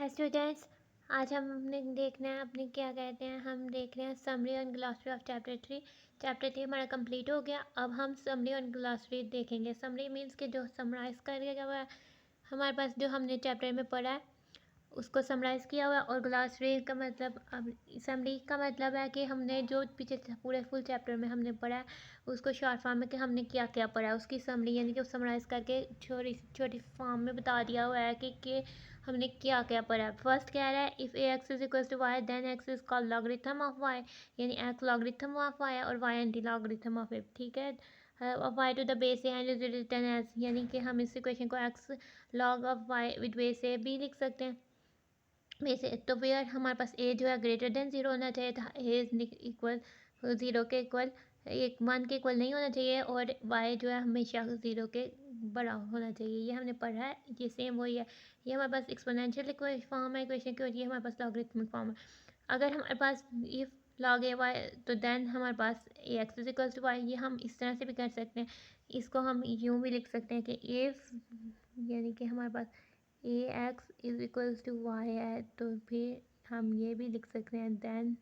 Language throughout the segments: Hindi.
Hi students. आज हमने देखना है अपने क्या कहते हैं, हम देख रहे हैं summary and glossary of chapter 3 हमारा कंप्लीट हो गया। अब हम समरी एंड ग्लॉसरी देखेंगे। समरी मीन्स के जो समराइज़ करके हुआ है हमारे पास, जो हमने चैप्टर में पढ़ा है उसको समराइज़ किया हुआ है। और ग्लॉसरी का मतलब, अब समरी का मतलब है कि हमने जो पीछे पूरे फुल चैप्टर में हमने पढ़ा है उसको शॉर्ट फॉर्म में कि हमने क्या क्या पढ़ा है उसकी समरी, यानी कि समराइज़ करके छोटी छोटी फॉर्म में बता दिया हुआ है कि हमने क्या क्या पढ़ा है। फर्स्ट कह रहा है if A X is equal to Y then X is called logarithm of Y, यानी एक्स लॉगरिथम ऑफ वाई और Y anti logarithm of A. ठीक है, Y to the base A and is written as, यानी कि हम इस इक्वेशन को X log of Y with base A भी लिख सकते हैं। वैसे तो वेयर हमारे पास ए जो है ग्रेटर देन ज़ीरो होना चाहिए था, ए इज इक्वल ज़ीरो के इक्वल, एक 1 के इक्वल नहीं होना चाहिए, और वाई जो है हमेशा ज़ीरो के बड़ा होना चाहिए। ये हमने पढ़ा है, ये सेम वही है। ये हमारे पास एक्सपोनेंशियल फॉर्म है इक्वेशन की, और ये हमारे पास लॉगरिथमिक फॉर्म है। अगर हमारे पास इफ लॉग ए वाई तो देन हमारे पास A X is equal to Y, ये हम इस तरह से भी कर सकते हैं। इसको हम यूँ भी लिख सकते हैं कि इफ़, यानी कि हमारे पास A X is equals to Y है, तो फिर हम ये भी लिख सकते हैं then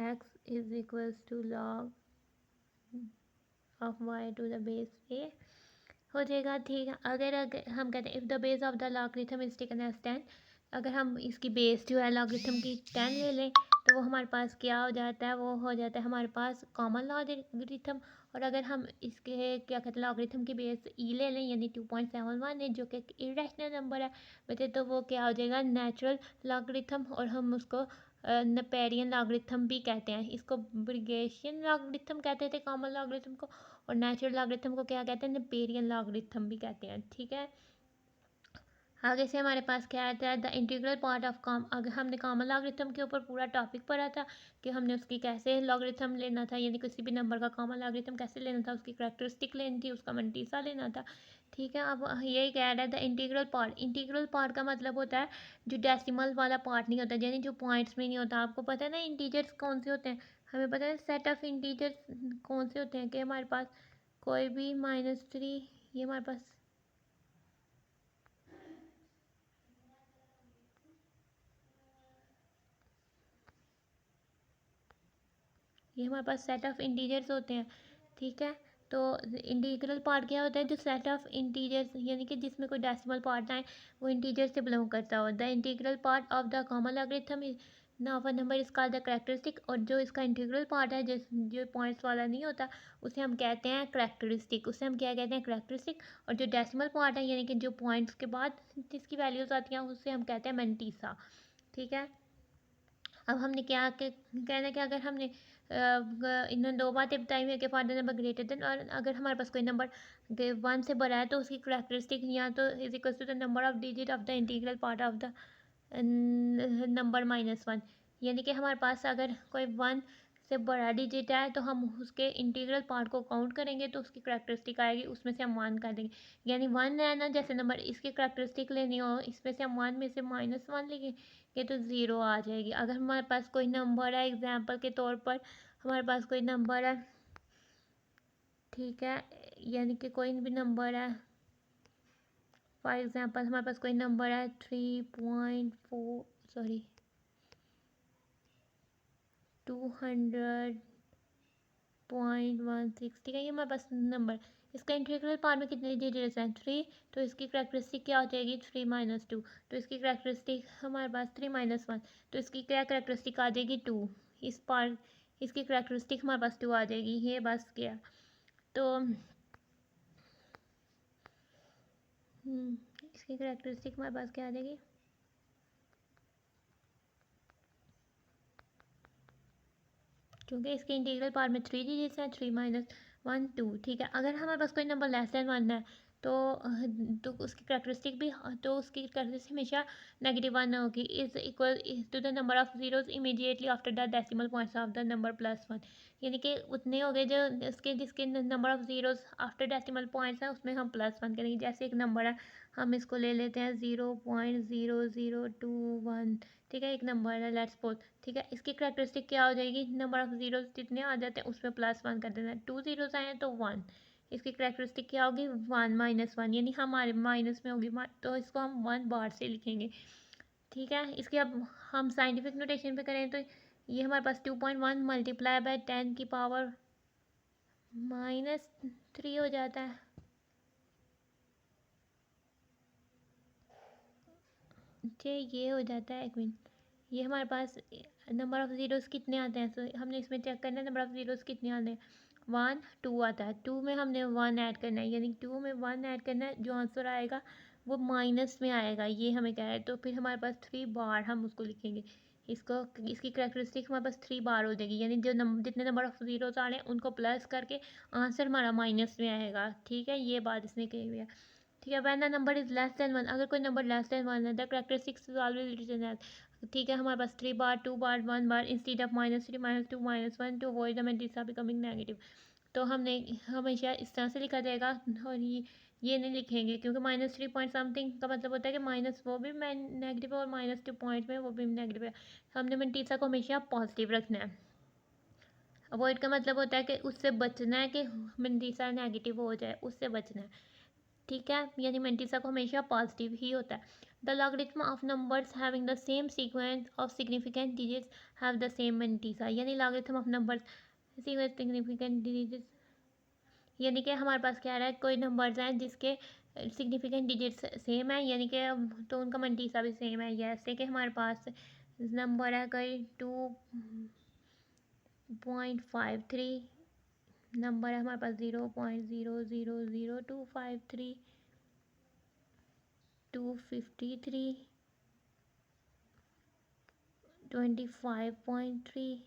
X is equals to log of Y to the base A हो जाएगा। ठीक है, अगर हम कहते हैं if the base of the logarithm is taken as 10, अगर हम इसकी बेस जो है लॉगरिथम की 10 ले लें तो वो हमारे पास क्या हो जाता है, वो हो जाता है हमारे पास कॉमन लॉगरिथम। और अगर हम इसके क्या कहते हैं लॉगरिथम की बेस ई ले लें, यानी 2.71 है जो कि एक इरेशनल नंबर है बच्चे, तो वो क्या हो जाएगा नेचुरल लॉगरिथम, और हम उसको नेपेरियन लॉगरिथम भी कहते हैं। इसको ब्रिगेशियन लॉगरिथम कहते थे कॉमन लॉगरिथम को, और नेचुरल लॉगरिथम को क्या कहते हैं नेपेरियन लॉगरिथम भी कहते हैं। ठीक है, आगे से हमारे पास क्या आता है the integral part of com. अगर हमने कॉमन लॉगरिथम के ऊपर पूरा टॉपिक पढ़ा था कि हमने उसकी कैसे लॉगरिथम लेना था, यानी किसी भी नंबर का कॉमन लॉगरिथम कैसे लेना था, उसकी करैक्टरिस्टिक लेनी थी, उसका मंटीसा लेना था। ठीक है, अब यही कह रहा है the integral part. Integral part का मतलब होता है जो डेसिमल वाला पार्ट नहीं होता, यानी जो पॉइंट्स में नहीं होता। आपको पता है ना इंटीजर्स कौन से होते हैं, हमें पता है सेट ऑफ इंटीजर्स कौन से होते हैं, कि हमारे पास कोई भी -3, ये हमारे पास ये हमारे पास सेट ऑफ इंटीजर्स होते हैं। ठीक है, तो इंटीग्रल पार्ट क्या होता है, जो सेट ऑफ इंटीजर्स, यानी कि जिसमें कोई डेसिमल पार्ट ना है, वो इंटीजर से बिलोंग करता हो। The integral part of the common logarithm of a number is called the characteristic, और जो इसका इंटीग्रल पार्ट है जो पॉइंट्स वाला नहीं होता उसे हम कहते हैं करैक्टरिस्टिक, उसे हम क्या कहते हैं करैक्टरिस्टिक। और जो डेसिमल पार्ट है, यानी कि जो पॉइंट्स के बाद जिसकी वैल्यूज आती हैं, उसे हम कहते हैं मंटीसा। ठीक है, अब हमने क्या कहना कि अगर हमने इन्होंने दो बातें बताई हुई है कि फादर नंबर ग्रेटर देन, और अगर हमारे पास कोई नंबर 1 से बड़ा है तो उसकी करैक्टरिस्टिक या तो is equal to the number of digit of the integral part of the number -1, यानी कि हमारे पास अगर कोई 1 से बड़ा डिजिट है तो हम उसके इंटीग्रल पार्ट को काउंट करेंगे तो उसकी करैक्टरिस्टिक आएगी, उसमें से हम 1 कर देंगे। यानी 1 है ना, जैसे नंबर इसकी करैक्टरिस्टिक लेनी हो, इसमें से हम 1 में से -1 लेंगे ये तो ज़ीरो आ जाएगी। अगर हमारे पास कोई नंबर है, एग्जांपल के तौर पर हमारे पास कोई नंबर है, ठीक है, यानी कि कोई भी नंबर है, फॉर एग्जांपल हमारे पास कोई नंबर है 3.4 सॉरी 200.16, ठीक है, ये हमारे पास नंबर, इसका इंटीग्रल पार्ट में कितने डिजिट्स हैं 3, तो इसकी करैक्टरिस्टिक क्या हो जाएगी 3 - 2, तो इसकी करैक्टरिस्टिक हमारे पास 3 - 1, तो इसकी क्या करैक्टरिस्टिक आ जाएगी 2। इस पार्ट इसकी करैक्टरिस्टिक हमारे पास 2 आ जाएगी, ये बस क्या। तो इसकी करैक्टरिस्टिक हमारे पास क्या आ जाएगी, क्योंकि इसके इंटीग्रल पार्ट में 3 डिजिट्स हैं, 3 - 1 2। ठीक है, अगर हमारे पास कोई नंबर <<1 है तो उसकी करैक्टरिस्टिक भी, तो उसकी करैक्टरिस्टिक हमेशा -1 होगी। Is equal to the number of zeros immediately after the decimal points of the number +1, यानी कि उतने हो गए जो इसके जिसके number of zeros after decimal points हैं उसमें हम +1 करेंगे। जैसे एक नंबर है, हम इसको ले लेते हैं 0.0021, ठीक है, एक नंबर है लेट्स सपोज। ठीक है, इसकी करैक्टरिस्टिक क्या हो जाएगी, नंबर ऑफ जीरोज जितने आ जाते हैं उसमें +1 कर देना है, 2 ज़ीरोज़ आए हैं तो 1, इसकी करेक्टरिस्टिक क्या होगी 1 - 1, यानी हमारे माइनस में होगी, तो इसको हम 1 बार से लिखेंगे। ठीक है, इसके अब हम साइंटिफिक नोटेशन पे करें तो ये हमारे पास 2.1 मल्टीप्लाई बाय 10 की पावर -3 हो जाता है। ये हो जाता है, एक मिनट, ये हमारे पास नंबर ऑफ़ ज़ीरोज़ कितने आते हैं, तो हमने इसमें चेक करना है नंबर ऑफ़ ज़ीरोज़ कितने आते हैं। 1 2 आता है, 2 में हमने 1 ऐड करना है, यानी 2 में 1 ऐड करना है, जो आंसर आएगा वो माइनस में आएगा, ये हमें क्या है। तो फिर हमारे पास 3 बार हम उसको लिखेंगे, इसको इसकी करेक्टरिस्टिक हमारे पास 3 बार हो जाएगी, यानी जो जितने नंबर ऑफ़ ज़ीरोज़ आ रहे हैं उनको प्लस करके आंसर हमारा माइनस में आएगा। ठीक है, ये बात इसने कही हुई है। ठीक है, when the number is less than 1, अगर कोई नंबर लेस देन 1 है the characteristics is always written as. ठीक है, हमारे पास 3 बार 2 बार 1 बार instead of -3 -2 -1 to avoid the mantissa becoming negative. तो हमने हमेशा इस तरह से लिखा जाएगा, और ये नहीं लिखेंगे क्योंकि -3 पॉइंट समथिंग का मतलब होता है कि माइनस वो भी नेगेटिव है और -2 पॉइंट में वो भी नेगेटिव है। हमने मेंटिसा को हमेशा पॉजिटिव रखना है। अवॉइड का मतलब होता है कि उससे बचना है कि मेंटिसा नेगेटिव हो जाए, उससे बचना है। ठीक है, यानी मेंटिसा को हमेशा पॉजिटिव ही होता है। The logarithm of numbers having the same sequence of significant digits have the same mantissa, यानी logarithm of numbers significant digits, यानी कि हमारे पास क्या आ रहा है, कोई नंबर्स हैं जिसके सिग्निफिकेंट डिजिट्स सेम है, यानी कि तो उनका मेंटिसा भी सेम है। जैसे कि हमारे पास नंबर है कोई 2.53, नंबर है हमारे पास 0.000253, 253, 25.3।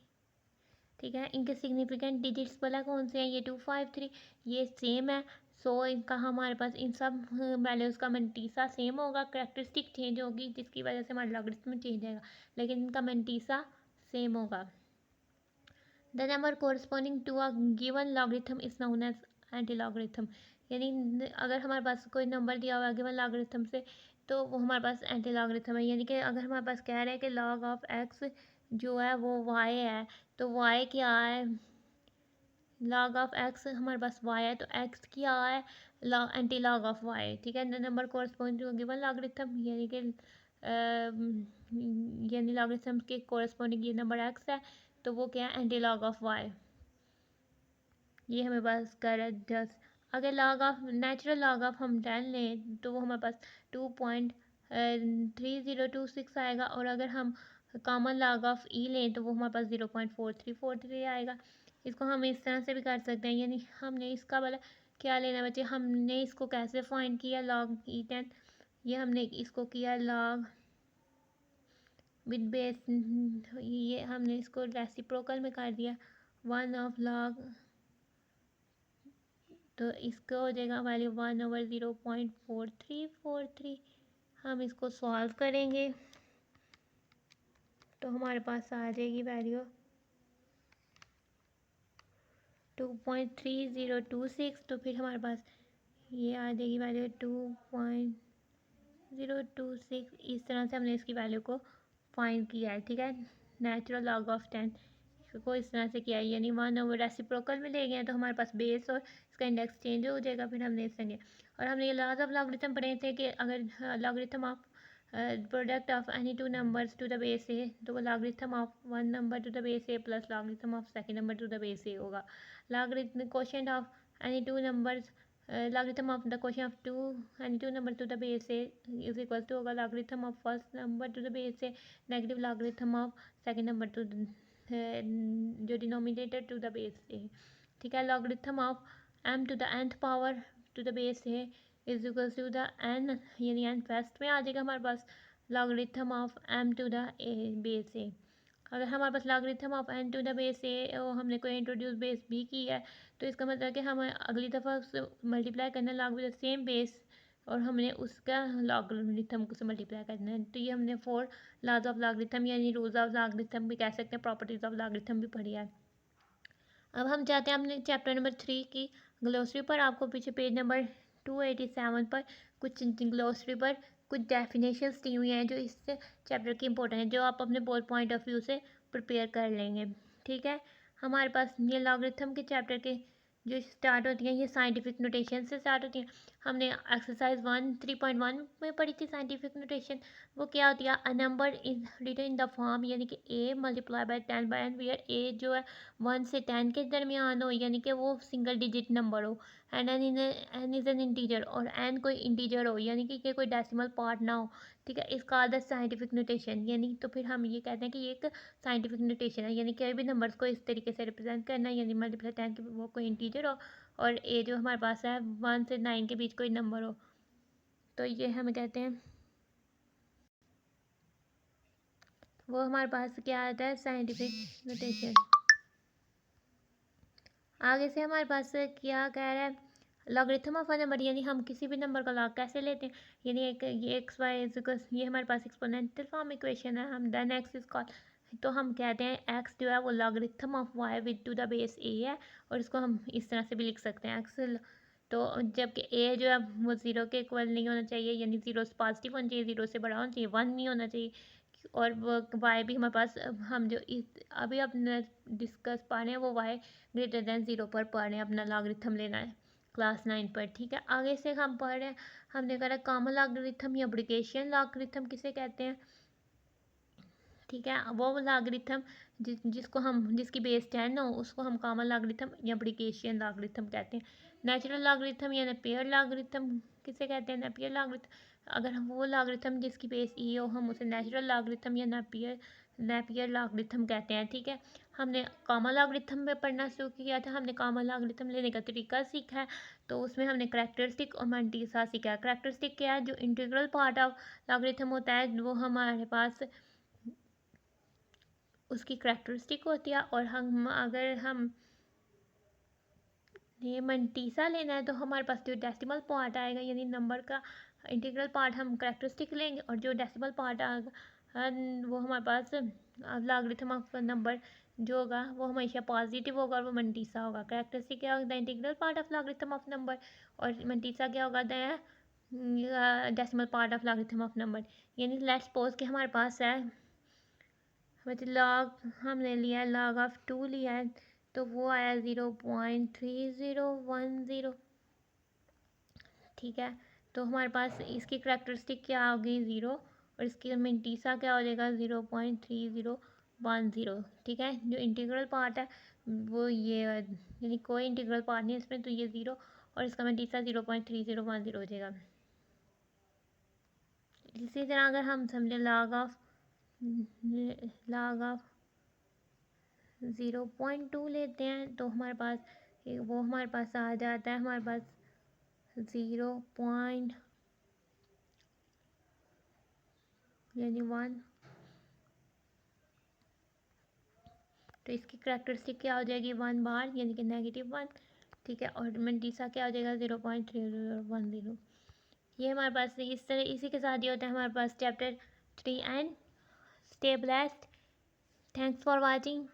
ठीक है, इनके सिग्निफिकेंट डिजिट्स भला कौन से हैं, ये 253, ये सेम है। सो इनका हमारे पास इन सब वैल्यूज़ का मेंटिसा सेम होगा, करेक्टरिस्टिक चेंज होगी जिसकी वजह से हमारा लॉगरिथम चेंज आएगा, लेकिन इनका मेंटिसा सेम होगा। The number corresponding to a given logarithm is known as anti logarithm, यानी अगर हमारे पास कोई नंबर दिया हुआ है गिवन लॉगरिथम से तो वो हमारे पास एंटी लॉगरिथम है। यानी कि अगर हमारे पास कह रहे हैं कि लॉग ऑफ एक्स जो है वो वाई है, तो वाई क्या है, लॉग ऑफ एक्स हमारे पास वाई है, तो एक्स क्या है, एंटी लॉग ऑफ वाई। ठीक है, number correspond to given logarithm, यानी कि यानी लॉगरिथम के कोरस्पॉन्डिंग ये नंबर एक्स है, तो वो क्या है, एंटी लॉग ऑफ वाई। ये हमें पास कर है 10। अगर log of natural log of हम 10 लें तो वो हमारे पास 2.3026 आएगा, और अगर हम कॉमन लॉग ऑफ ई लें तो वो हमारे पास 0.4343 आएगा। इसको हम इस तरह से भी कर सकते हैं, यानी हमने इसका वाला क्या लेना बच्चे, हमने इसको कैसे फाइंड किया लॉग ई 10, ये हमने इसको किया लॉग विद बेस, ये हमने इसको रेसिप्रोकल में कर दिया 1 ऑफ लॉग, तो इसका हो जाएगा वैल्यू 1/0.4343। हम इसको सॉल्व करेंगे तो हमारे पास आ जाएगी वैल्यू 2.3026, तो फिर हमारे पास ये आ जाएगी वैल्यू 2.026। इस तरह से हमने इसकी वैल्यू को फाइंड किया है। ठीक है, नेचुरल लॉग ऑफ 10 को इस तरह से किया है, यानी 1 रेसिप्रोकल में ले गए तो हमारे पास बेस और इसका इंडेक्स चेंज हो जाएगा, फिर हमने इससे। और हमने ये लॉज ऑफ लॉगरिथम पढ़े थे कि अगर logarithm of product of any two numbers to the base A, तो वो logarithm of 1 number to the base A plus logarithm of second number to the base A होगा। Logarithm quotient of any two numbers, logarithm of the quotient of two any two number to the base A is equal to होगा logarithm of first number to the base A negative logarithm of second number to जो डिनोमिनेटर टू द बेस है। ठीक है, logarithm of m to the nth power to the base है is equal to the n, यानी n फर्स्ट में आ जाएगा हमारे पास logarithm of m to the base है। अगर हमारे पास logarithm of n to the base है और हमने कोई इंट्रोड्यूस बेस भी की है, तो इसका मतलब है कि हमें अगली दफ़ा उससे मल्टीप्लाई करना log with the same base, और हमने उसका लॉगरिथम से मल्टीप्लाई करना है। तो ये हमने 4 लॉज ऑफ लॉगरिथम यानी रूल्स ऑफ लॉगरिथम भी कह सकते हैं, प्रॉपर्टीज ऑफ लॉगरिथम भी पढ़ी है। अब हम जाते हैं अपने चैप्टर नंबर 3 की ग्लोसरी पर। आपको पीछे पेज नंबर 287 पर कुछ ग्लोसरी पर कुछ डेफिनेशंस दी हुई हैं जो इस चैप्टर की इंपॉर्टेंट है, जो आप अपने बोर्ड पॉइंट ऑफ व्यू से प्रिपेयर कर लेंगे। ठीक है, हमारे पास ये लॉगरिथम के चैप्टर के जो स्टार्ट होती हैं ये साइंटिफिक नोटेशन से स्टार्ट होती हैं। हमने एक्सरसाइज 3.1 में पढ़ी थी साइंटिफिक नोटेशन। वो क्या होती है, a number is written in the form, यानी कि a multiply by 10 by n, where a जो है 1 से 10 के दरमियान हो, यानी कि वो सिंगल डिजिट नंबर हो, and n is an integer, और n कोई इंटीजर हो, यानी कि कोई डेसिमल पार्ट ना हो। ठीक है, इसका द साइंटिफिक नोटेशन, यानी तो फिर हम ये कहते हैं कि ये एक साइंटिफिक नोटेशन है, यानी कोई भी नंबर्स को इस तरीके से रिप्रेजेंट करना, यानी मल्टीप्लाई 10 की वो कोई इंटीजर हो, और ए जो हमारे पास है 1 से 9 के बीच कोई नंबर हो, तो ये हम कहते हैं, वो हमारे पास क्या आता है, साइंटिफिक नोटेशन। आगे से हमारे पास क्या कह रहा है, लॉगरिथम ऑफ अ नंबर, यानी हम किसी भी नंबर का लॉग कैसे लेते हैं, यानी एक ये एक्स वाई ये हमारे पास एक्सपोनेंशियल फॉर्म इक्वेशन है, हम देन एक्स इज कॉल्ड, तो हम कहते हैं एक्स जो है वो logarithm of Y with to the base A है, और इसको हम इस तरह से भी लिख सकते हैं एक्स, तो जबकि ए जो है वो ज़ीरो के इक्वल नहीं होना चाहिए, यानी ज़ीरो से पॉजिटिव होना चाहिए, ज़ीरो से बड़ा होना चाहिए, 1 नहीं होना चाहिए, और वो वाई भी हमारे पास, हम जो इस अभी अपने डिस्कस पा रहे हैं वो वाई ग्रेटर देन ज़ीरो पर पढ़ रहे हैं, अपना लॉगरिथम लेना है क्लास 9 पर। ठीक है, आगे से हम पढ़ रहे हैं, हमने कहा कॉमन लॉगरिथम या ब्रिकेशियन लॉगरिथम किसे कहते हैं। ठीक है, वो लॉगरिथम जिसको हम जिसकी बेस 10 हो उसको हम कॉमन लॉगरिथम या ब्रिकेशियन लॉगरिथम कहते हैं। नेचुरल लॉगरिथम या नेपियर लॉगरिथम किसे कहते हैं, नेपियर लॉगरिथम, अगर हम वो लॉगरिथम जिसकी बेस ई हो हम उसे नेचुरल लॉगरिथम या नेपियर लॉगरिथम कहते हैं। ठीक है, हमने कॉमन लॉगरिथम में पढ़ना शुरू किया था, हमने कॉमन लॉगरिथम लेने का तरीका सीखा है, तो उसमें हमने करैक्टरिस्टिक और मंटीसा सीखा है। करैक्टरिस्टिक क्या है, जो इंटीग्रल पार्ट ऑफ लॉगरिथम होता है वो हमारे पास उसकी करैक्टरिस्टिक होती है, और हम अगर हम ये मंटीसा लेना है तो हमारे पास जो डेसिमल पार्ट आएगा, यानी नंबर का इंटीग्रल पार्ट हम करैक्टरिस्टिक लेंगे, और जो डेसिमल पार्ट आएगा वो हमारे पास लॉगरिथम ऑफ नंबर जो होगा वो हमेशा पॉजिटिव होगा, और वो मंटीसा होगा। करैक्टरिस्टिक क्या होगा, the integral part of logarithm of number, और मंटीसा क्या होगा, the decimal part of logarithm of number. यानी लेट्स सपोज कि हमारे पास है मतलब लॉग हमने लिया है, लॉग ऑफ 2 लिया है, तो वो आया 0.3010। ठीक है, तो हमारे पास इसकी करैक्टरिस्टिक क्या होगी, 0, और इसकी मिंटीसा क्या हो जाएगा, 0.3010। ठीक है, जो इंटीग्रल पार्ट है वो ये, यानी कोई इंटीग्रल पार्ट नहीं है इसमें, तो ये 0, और इसका मिंटीसा 0.3010 हो जाएगा। इसी तरह अगर हम समझे लॉग ऑफ 0.2 लेते हैं, तो हमारे पास वो हमारे पास आ जाता है, हमारे पास 0. यानी 1, तो इसकी करैक्टरिस्टिक क्या हो जाएगी, 1 बार, यानी कि -1। ठीक है, और मंटीसा क्या हो जाएगा, 0.3010। ये हमारे पास इस तरह, इसी के साथ ये होता है हमारे पास chapter 3 and stay blessed. Thanks for watching.